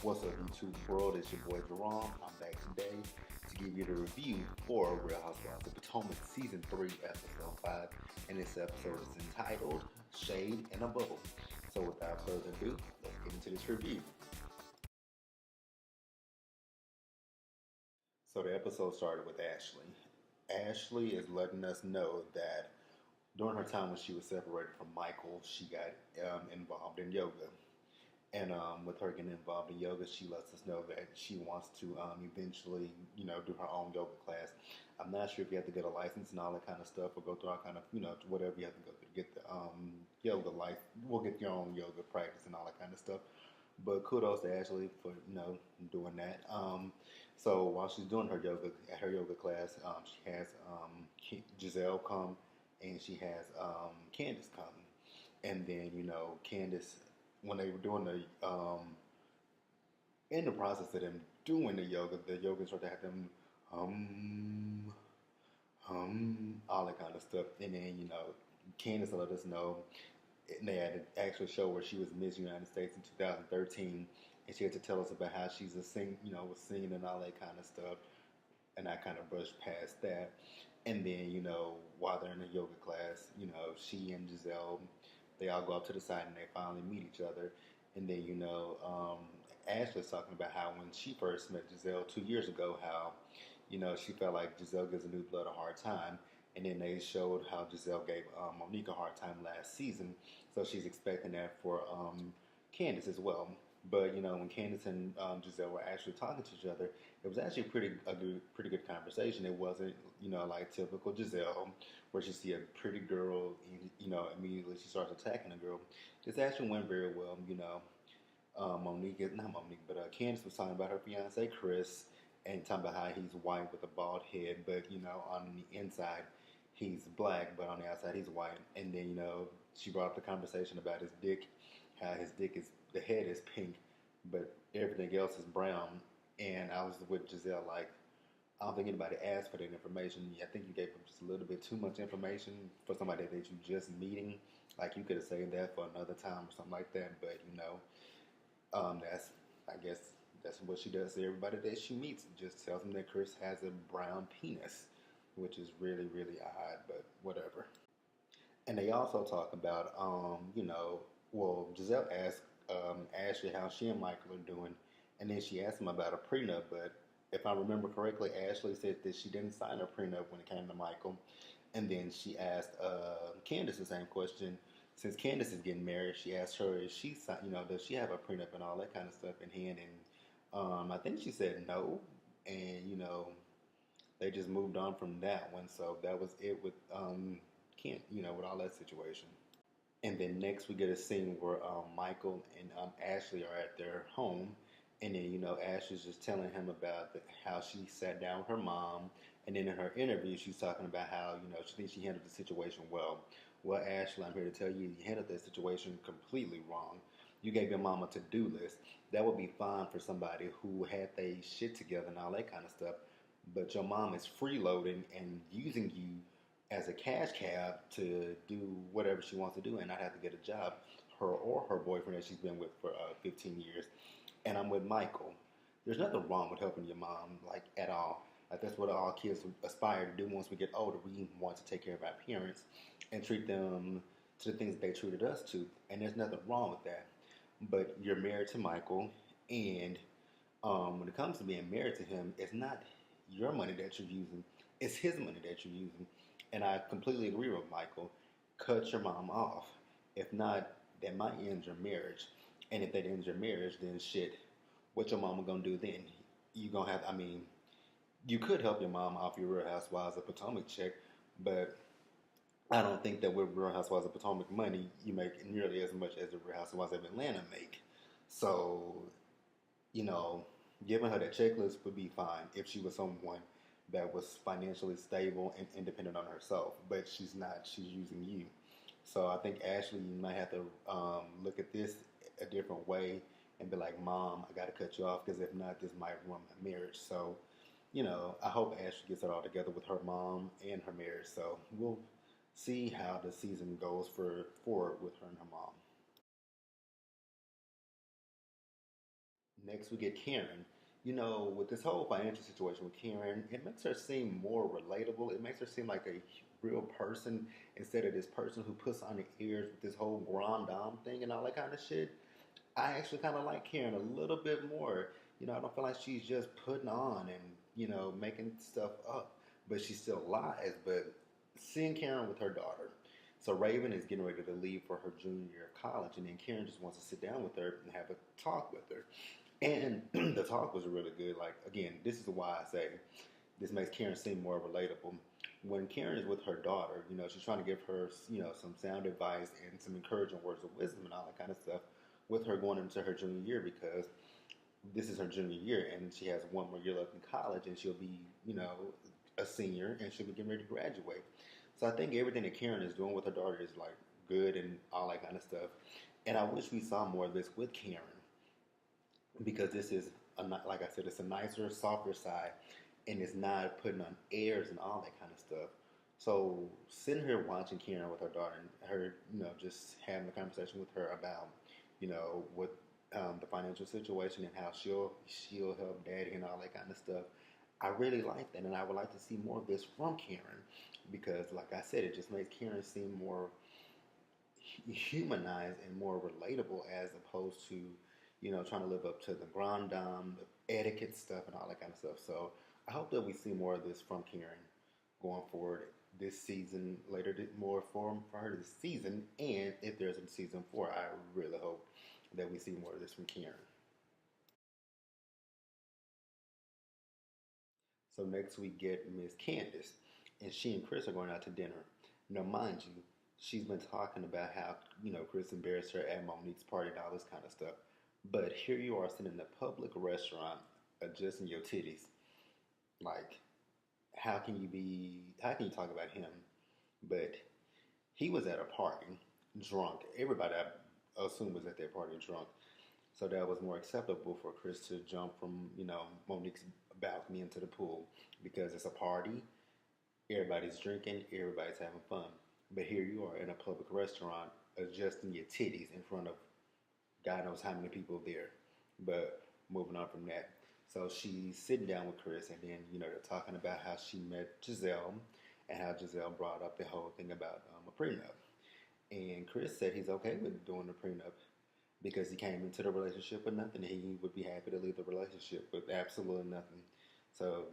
What's up, YouTube world? It's your boy Jerome. I'm back today to give you the review for Real Housewives of Potomac Season 3, Episode 5. And this episode is entitled Shade in a Bubble. So, without further ado, let's get into this review. So, the episode started with Ashley. Ashley is letting us know that during her time when she was separated from Michael, she got involved in yoga. And with her getting involved in yoga, she lets us know that she wants to eventually, do her own yoga class. I'm not sure if you have to get a license and all that kind of stuff, or go through all kind of, whatever you have to go through to get the yoga life. We'll get your own yoga practice and all that kind of stuff. But kudos to Ashley for doing that. So while she's doing her yoga at her yoga class, she has Giselle come, and she has Candace come, and then Candace, when they were doing the in the process of them doing the yoga instructor had them hum all that kind of stuff, and then Candace let us know. And they had an actual show where she was Miss United States in 2013, and she had to tell us about how she's was singing and all that kind of stuff. And I kind of brushed past that. And then, while they're in the yoga class, she and Giselle, they all go up to the side and they finally meet each other. And then, Ashley's talking about how when she first met Giselle 2 years ago, how, she felt like Giselle gives a new blood a hard time. And then they showed how Giselle gave Monique a hard time last season. So she's expecting that for Candace as well. But when Candace and Giselle were actually talking to each other, it was actually pretty good conversation. It wasn't like typical Giselle, where she see a pretty girl, and immediately she starts attacking the girl. This actually went very well. Not Monique, but Candace was talking about her fiance Chris, and talking about how he's white with a bald head, but on the inside he's black, but on the outside he's white. And then she brought up the conversation about his dick, how his dick is the head is pink, but everything else is brown. And I was with Giselle like, I don't think anybody asked for that information. I think you gave them just a little bit too much information for somebody that you just meeting. Like you could have saved that for another time or something like that. But that's, I guess that's what she does to everybody that she meets. Just tells them that Chris has a brown penis, which is really, really odd, but whatever. And they also talk about, Giselle asked Ashley how she and Michael are doing, and then she asked him about a prenup. But if I remember correctly, Ashley said that she didn't sign a prenup when it came to Michael. And then she asked Candace the same question. Since Candace is getting married, she asked her, "Is she, does she have a prenup and all that kind of stuff in hand?" And I think she said no. And they just moved on from that one. So that was it with Kent, with all that situation. And then next we get a scene where Michael and Ashley are at their home. And then, Ashley's just telling him about how she sat down with her mom. And then in her interview, she's talking about how, she thinks she handled the situation well. Well, Ashley, I'm here to tell you, you handled that situation completely wrong. You gave your mom a to-do list. That would be fine for somebody who had their shit together and all that kind of stuff. But your mom is freeloading and using you as a cash cab to do whatever she wants to do and not have to get a job, her or her boyfriend that she's been with for 15 years. And I'm with Michael. There's nothing wrong with helping your mom, like, at all. Like, that's what all kids aspire to do once we get older. We want to take care of our parents and treat them to the things that they treated us to. And there's nothing wrong with that. But you're married to Michael, and when it comes to being married to him, it's not your money that you're using, it's his money that you're using. And I completely agree with Michael. Cut your mom off. If not, that might end your marriage. And if that ends your marriage, then shit, what your mama gonna do then? You gonna have, I mean, you could help your mom off your Real Housewives of Potomac check, but I don't think that with Real Housewives of Potomac money, you make nearly as much as the Real Housewives of Atlanta make. So, you know, giving her that checklist would be fine if she was someone that was financially stable and independent on herself. But she's not. She's using you. So I think Ashley, you might have to look at this a different way and be like, "Mom, I got to cut you off because if not, this might ruin my marriage." So, I hope Ashley gets it all together with her mom and her marriage. So we'll see how the season goes forward with her and her mom. Next, we get Karen. With this whole financial situation with Karen, it makes her seem more relatable. It makes her seem like a real person instead of this person who puts on the ears with this whole grand dame thing and all that kind of shit. I actually kind of like Karen a little bit more. I don't feel like she's just putting on and, making stuff up, but she still lies. But seeing Karen with her daughter. So Raven is getting ready to leave for her junior year of college, and then Karen just wants to sit down with her and have a talk with her. And the talk was really good. Like, again, this is why I say this makes Karen seem more relatable. When Karen is with her daughter, she's trying to give her, some sound advice and some encouraging words of wisdom and all that kind of stuff with her going into her junior year because this is her junior year and she has one more year left in college and she'll be, a senior and she'll be getting ready to graduate. So I think everything that Karen is doing with her daughter is like good and all that kind of stuff. And I wish we saw more of this with Karen because this is, like I said, it's a nicer, softer side and it's not putting on airs and all that kind of stuff. So sitting here watching Karen with her daughter and her, just having a conversation with her about, what the financial situation and how she'll help daddy and all that kind of stuff. I really like that, and I would like to see more of this from Karen because, like I said, it just makes Karen seem more humanized and more relatable as opposed to, trying to live up to the grand dame, the etiquette stuff, and all that kind of stuff. So I hope that we see more of this from Karen going forward this season, later more for her this season, and if there's a season 4, I really hope that we see more of this from Karen. So next we get Miss Candace, and she and Chris are going out to dinner. Now, mind you, she's been talking about how Chris embarrassed her at Monique's party and all this kind of stuff. But here you are sitting in a public restaurant, adjusting your titties. Like, how can you be? How can you talk about him? But he was at a party, drunk. Everybody, I assume, was at that party drunk. So that was more acceptable for Chris to jump from, Monique's balcony into the pool because it's a party. Everybody's drinking, everybody's having fun. But here you are in a public restaurant adjusting your titties in front of God knows how many people there. But moving on from that. So she's sitting down with Chris, and then, they're talking about how she met Giselle and how Giselle brought up the whole thing about a prenup. And Chris said he's okay with doing the prenup because he came into the relationship with nothing. He would be happy to leave the relationship with absolutely nothing. So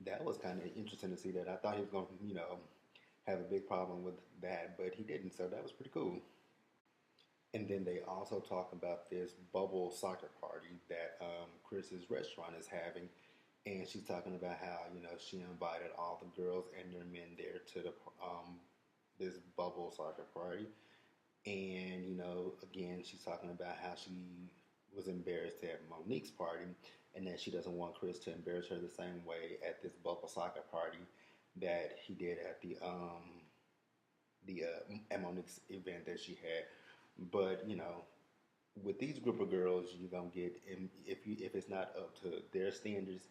that was kind of interesting to see that. I thought he was going to, have a big problem with that, but he didn't. So that was pretty cool. And then they also talk about this bubble soccer party that Chris's restaurant is having. And she's talking about how, she invited all the girls and their men there to the this bubble soccer party. And, again, she's talking about how she was embarrassed at Monique's party and that she doesn't want Chris to embarrass her the same way at this bubble soccer party that he did at the at Monique's event that she had. But, with these group of girls, you're gonna get if it's not up to their standards,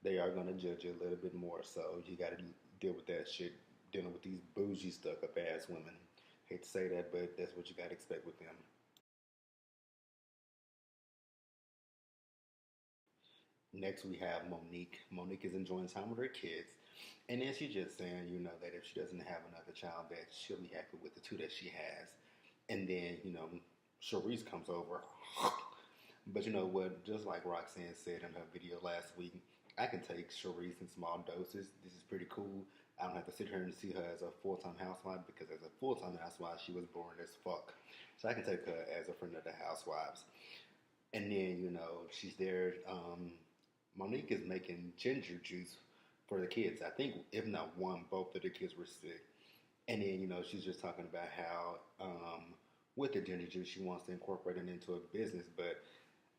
they are gonna judge you a little bit more. So you got to deal with that shit, dealing with these bougie stuck up ass women. Hate to say that, but that's what you got to expect with them. Next, we have Monique. Monique is enjoying time with her kids, and then she's just saying, that if she doesn't have another child, that she'll be happy with the two that she has. And then, Charisse comes over. But you know what? Just like Roxanne said in her video last week, I can take Charisse in small doses. This is pretty cool. I don't have to sit here and see her as a full-time housewife because as a full-time housewife, she was boring as fuck. So I can take her as a friend of the housewives. And then, she's there. Monique is making ginger juice for the kids. I think, if not one, both of the kids were sick. And then, she's just talking about how with the ginger juice, she wants to incorporate it into a business. But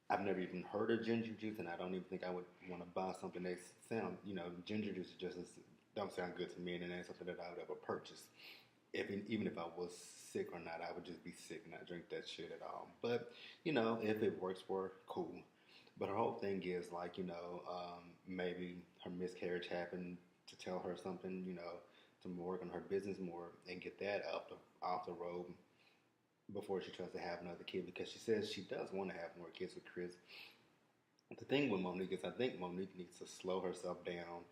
I've never even heard of ginger juice, and I don't even think I would want to buy something that sound, ginger juice just don't sound good to me, and it ain't something that I would ever purchase. Even if I was sick or not, I would just be sick and not drink that shit at all. But, if it works for her, cool. But her whole thing is like, maybe her miscarriage happened to tell her something, to work on her business more and get that off the road before she tries to have another kid because she says she does want to have more kids with Chris. The thing with Monique is I think Monique needs to slow herself down,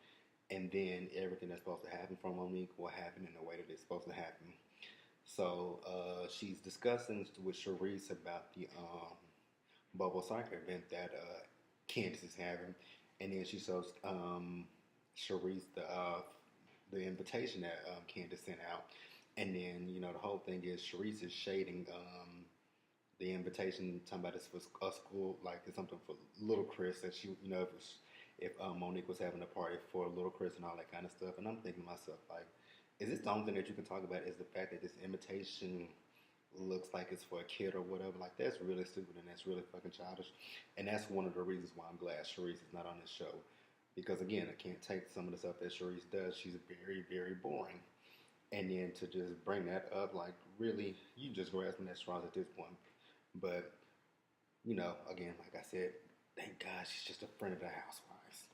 and then everything that's supposed to happen from Monique will happen in the way that it's supposed to happen. So she's discussing with Sharice about the bubble soccer event that Candace is having, and then she shows Sharice the invitation that Candace sent out, and then the whole thing is Sharice is shading the invitation, talking about this was a school, like it's something for little Chris that she, if Monique was having a party for little Chris and all that kind of stuff. And I'm thinking to myself, like, is this the only thing that you can talk about? Is the fact that this invitation looks like it's for a kid or whatever? Like, that's really stupid and that's really fucking childish. And that's one of the reasons why I'm glad Sharice is not on this show. Because again, I can't take some of the stuff that Sharice does. She's very, very boring. And then to just bring that up, like, really, you just grasping at straws at this point. But, again, like I said, thank God she's just a friend of the Housewives.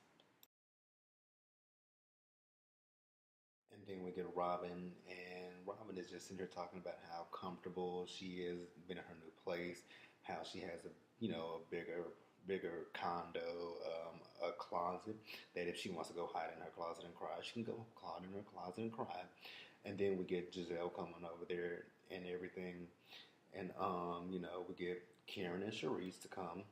And then we get Robin, and Robin is just sitting here talking about how comfortable she is being in her new place, how she has a bigger condo, a closet that if she wants to go hide in her closet and cry, she can go hide in her closet and cry. And then we get Giselle coming over there and everything, and we get Karen and Sharice to come.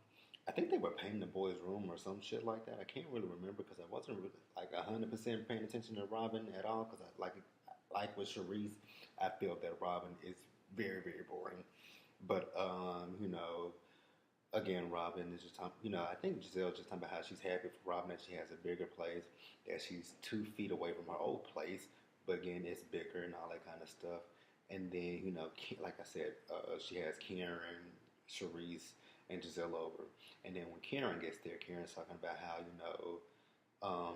I think they were painting the boys' room or some shit like that. I can't really remember because I wasn't really, like 100% paying attention to Robin at all. Because like with Sharice, I feel that Robin is very, very boring. But again, Robin is just talking. I think Giselle's just talking about how she's happy for Robin that she has a bigger place, that she's 2 feet away from her old place, but again, it's bigger and all that kind of stuff. And then like I said, she has Karen, Sharice, and Giselle over. And then when Karen gets there, Karen's talking about how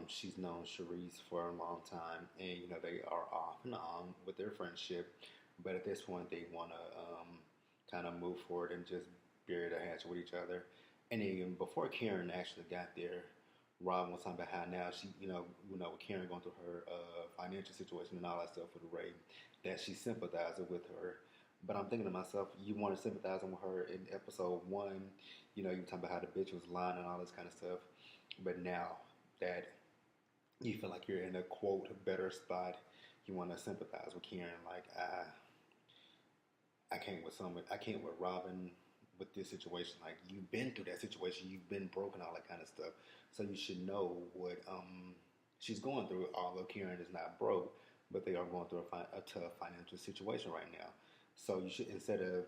she's known Sharice for a long time, and they are off and on with their friendship. But at this point, they want to kind of move forward and just bury their hats with each other. And then even before Karen actually got there, Robin was talking about how now she, with Karen going through her financial situation and all that stuff with Ray, that she's sympathizing with her. But I'm thinking to myself, you want to sympathize with her in episode 1, you talking about how the bitch was lying and all this kind of stuff. But now that you feel like you're in a quote better spot, you want to sympathize with Karen. Like I can't with Robin with this situation. Like you've been through that situation, you've been broken, all that kind of stuff. So you should know what she's going through. Although Karen is not broke, but they are going through a tough financial situation right now. So you should, instead of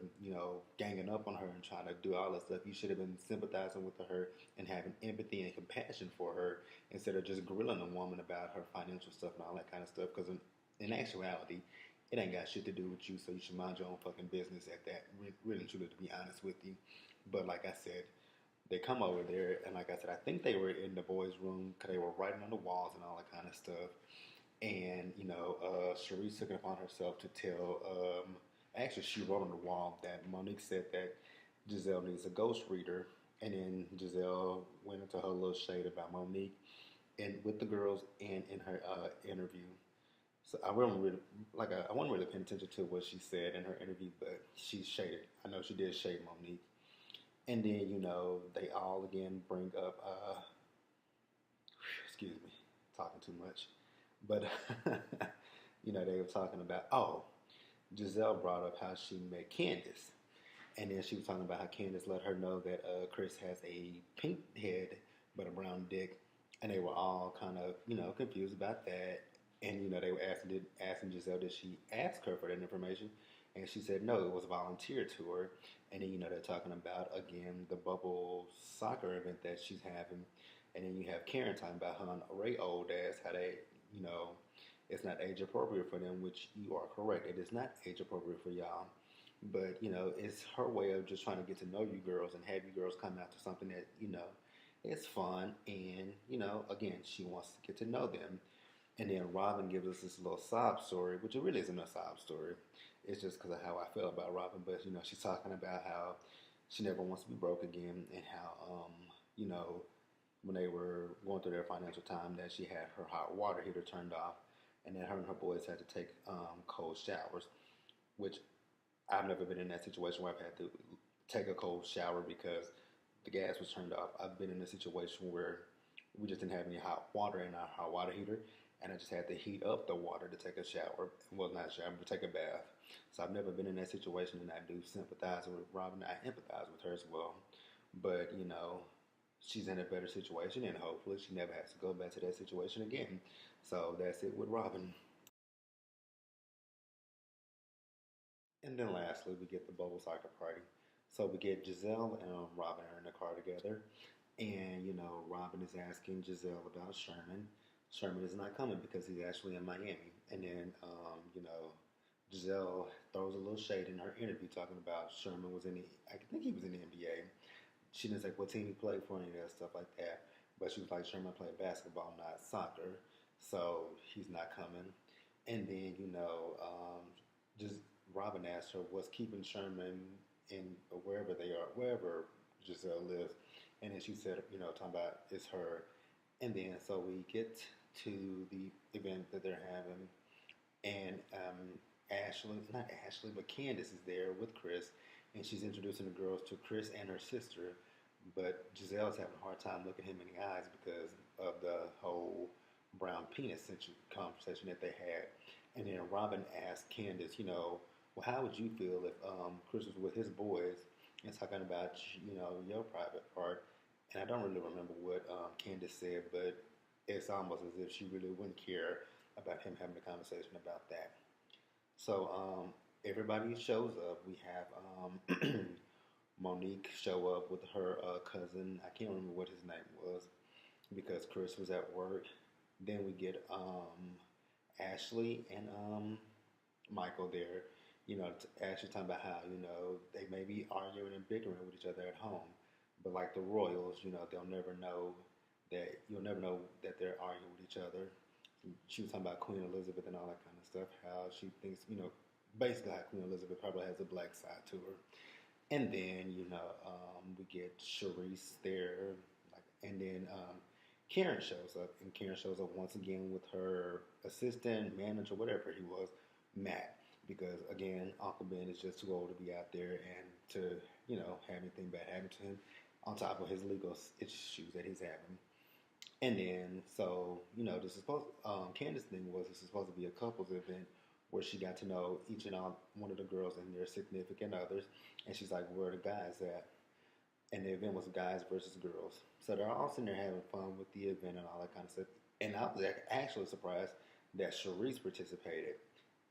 ganging up on her and trying to do all that stuff, you should have been sympathizing with her and having empathy and compassion for her instead of just grilling a woman about her financial stuff and all that kind of stuff. Because in actuality, it ain't got shit to do with you. So you should mind your own fucking business at that. Really, truly, to be honest with you. But like I said, they come over there, and like I said, I think they were in the boys' room because they were writing on the walls and all that kind of stuff. And Sharice took it upon herself to tell. Actually, she wrote on the wall that Monique said that Giselle needs a ghost reader, and then Giselle went into her little shade about Monique and with the girls and in her interview. So I wasn't really I wasn't really paying attention to what she said in her interview, but she shaded. I know she did shade Monique, and then they all again bring up. Excuse me, talking too much, but they were talking about Giselle brought up how she met Candace. And then she was talking about how Candace let her know that Chris has a pink head but a brown dick. And they were all kind of, confused about that. And, they were asking Giselle, did she ask her for that information? And she said no, it was volunteered to her. And then, they're talking about, again, the bubble soccer event that she's having. And then you have Karen talking about her and Ray old ass, how they, it's not age appropriate for them, which you are correct. It is not age appropriate for y'all. But, it's her way of just trying to get to know you girls and have you girls come out to something that, it's fun. And, again, she wants to get to know them. And then Robin gives us this little sob story, which it really isn't a sob story. It's just because of how I feel about Robin. But, she's talking about how she never wants to be broke again and how, when they were going through their financial time that she had her hot water heater turned off and then her and her boys had to take cold showers, which I've never been in that situation where I've had to take a cold shower because the gas was turned off. I've been in a situation where we just didn't have any hot water in our hot water heater, and I just had to heat up the water to take a shower. Well, not shower, but take a bath. So I've never been in that situation, and I do sympathize with Robin. I empathize with her as well. But, she's in a better situation, and hopefully she never has to go back to that situation again. So that's it with Robin. And then lastly, we get the bubble soccer party. So we get Giselle and Robin are in the car together. And, Robin is asking Giselle about Sherman. Sherman is not coming because he's actually in Miami. And then, Giselle throws a little shade in her interview talking about Sherman was in the, I think he was in the NBA. She didn't say what team he played for, any of that stuff like that. But she was like, Sherman played basketball, not soccer. So he's not coming. And then, just Robin asked her what's keeping Sherman in wherever they are, wherever Giselle lives. And then she said, talking about it's her. And then so we get to the event that they're having. And Ashley, not Ashley, but Candace is there with Chris. And she's introducing the girls to Chris and her sister. But Giselle's having a hard time looking him in the eyes because of the whole brown penis conversation that they had. And then Robin asked Candace, well, how would you feel if Chris was with his boys and talking about, your private part? And I don't really remember what Candace said, but it's almost as if she really wouldn't care about him having a conversation about that. So everybody shows up. We have Monique show up with her cousin. I can't remember what his name was because Chris was at work. Then we get Ashley and Michael there. Ashley talking about how they may be arguing and bickering with each other at home, but like the Royals, they'll never know that you'll never know that they're arguing with each other. She was talking about Queen Elizabeth and all that kind of stuff. How she thinks, basically how Queen Elizabeth probably has a black side to her. And then, we get Charisse there, and then Karen shows up, and Karen shows up once again with her assistant, manager, whatever he was, Matt, because again, Uncle Ben is just too old to be out there and to, have anything bad happen to him, on top of his legal issues that he's having. And then, so, this is supposed, Candace thing was this is supposed to be a couples event where she got to know each and all one of the girls and their significant others. And she's like, where are the guys at? And the event was guys versus girls. So they're all sitting there having fun with the event and all that kind of stuff. And I was actually surprised that Charisse participated.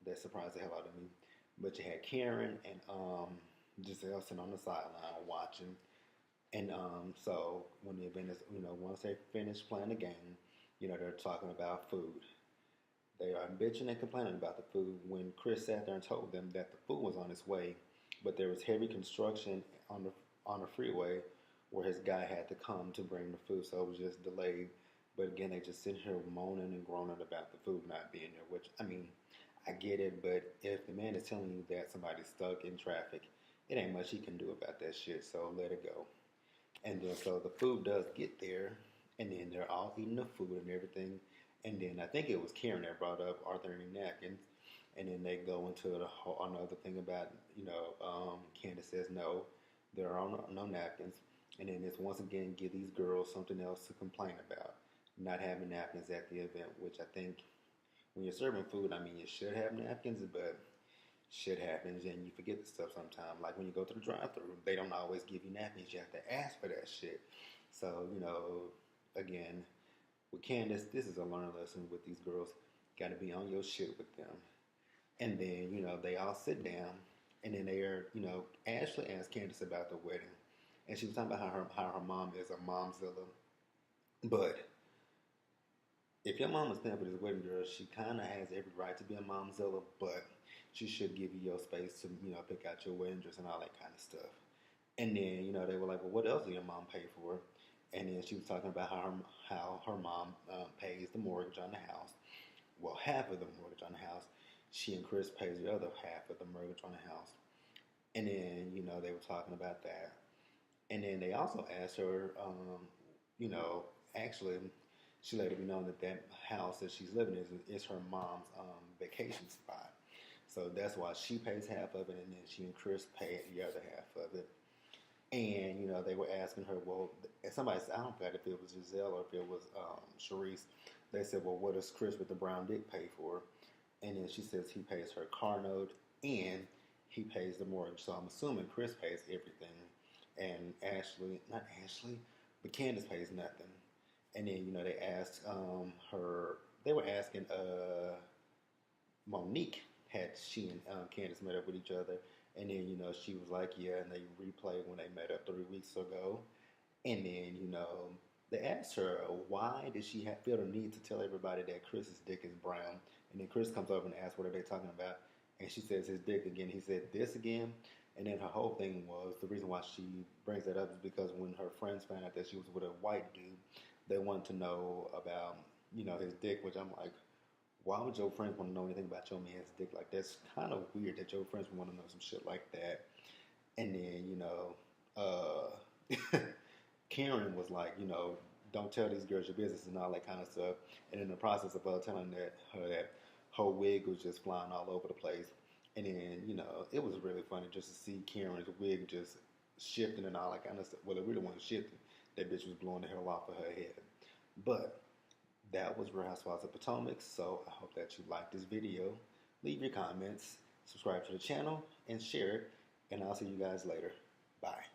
That surprised the hell out of me. But you had Karen and Giselle sitting on the sideline watching. And so when the event is, once they finish playing the game, they're talking about food. They are bitching and complaining about the food when Chris sat there and told them that the food was on its way, but there was heavy construction on the freeway where his guy had to come to bring the food, so it was just delayed. But again, they just sit here moaning and groaning about the food not being there, which, I mean, I get it, but if the man is telling you that somebody's stuck in traffic, it ain't much he can do about that shit, so let it go. And then so the food does get there, and then they're all eating the food and everything. And then I think it was Karen that brought up, are there any napkins? And then they go into the whole another thing about, Candace says no, there are no napkins. And then it's once again give these girls something else to complain about, not having napkins at the event, which I think when you're serving food, I mean, you should have napkins, but shit happens and you forget the stuff sometimes. Like when you go to the drive-thru, they don't always give you napkins. You have to ask for that shit. So, again, with Candace, this is a learning lesson with these girls. Got to be on your shit with them. And then, they all sit down, and then they're, Ashley asked Candace about the wedding. And she was talking about how her mom is a momzilla. But if your mom is paying for this wedding, girl, she kind of has every right to be a momzilla, but she should give you your space to, pick out your wedding dress and all that kind of stuff. And then, they were like, well, what else did your mom pay for? And then she was talking about how her mom pays the mortgage on the house. Well, half of the mortgage on the house. She and Chris pays the other half of the mortgage on the house. And then, they were talking about that. And then they also asked her, actually, she let it be known that that house that she's living in is her mom's vacation spot. So that's why she pays half of it, and then she and Chris pay the other half of it. And, you know, they were asking her, well, and somebody said, I don't forget if it was Giselle or if it was Sharice. They said, well, what does Chris with the brown dick pay for? And then she says he pays her car note and he pays the mortgage. So I'm assuming Chris pays everything. And Ashley, not Ashley, but Candace pays nothing. And then, you know, they asked they were asking Monique, had she and Candace met up with each other. And then, you know, she was like, yeah, and they replayed when they met up 3 weeks ago. And then, you know, they asked her, why did she feel the need to tell everybody that Chris's dick is brown? And then Chris comes over and asks, what are they talking about? And she says his dick again. He said this again. And then her whole thing was, the reason why she brings that up is because when her friends found out that she was with a white dude, they wanted to know about, you know, his dick, which I'm like, why would your friends want to know anything about your man's dick? Like, that's kind of weird that your friends would want to know some shit like that. And then, you know, Karen was like, you know, don't tell these girls your business and all that kind of stuff. And in the process of telling her that her wig was just flying all over the place. And then, you know, it was really funny just to see Karen's wig just shifting and all that kind of stuff. Well, it really wasn't shifting. That bitch was blowing the hell off of her head. But that was Real Housewives of Potomac. So I hope that you liked this video. Leave your comments, subscribe to the channel, and share it. And I'll see you guys later. Bye.